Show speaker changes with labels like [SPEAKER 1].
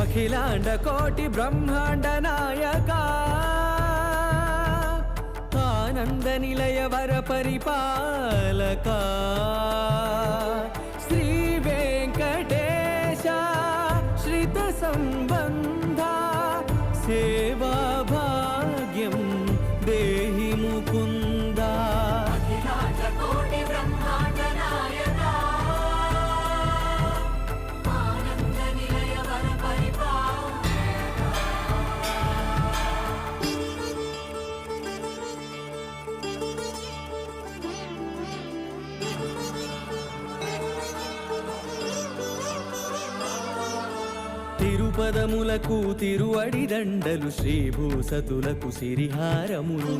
[SPEAKER 1] అఖిలాండ కోటి బ్రహ్మాండ నాయకా ఆనంద నిలయ వర పరిపాలకా శ్రీ వెంకటేశ శ్రిత సంబంధ సేవా భాగ్యం దేహి ముకుందా తిరుపదములకు తిరువడి దండలు శ్రీభూసతులకు సిరిహారములు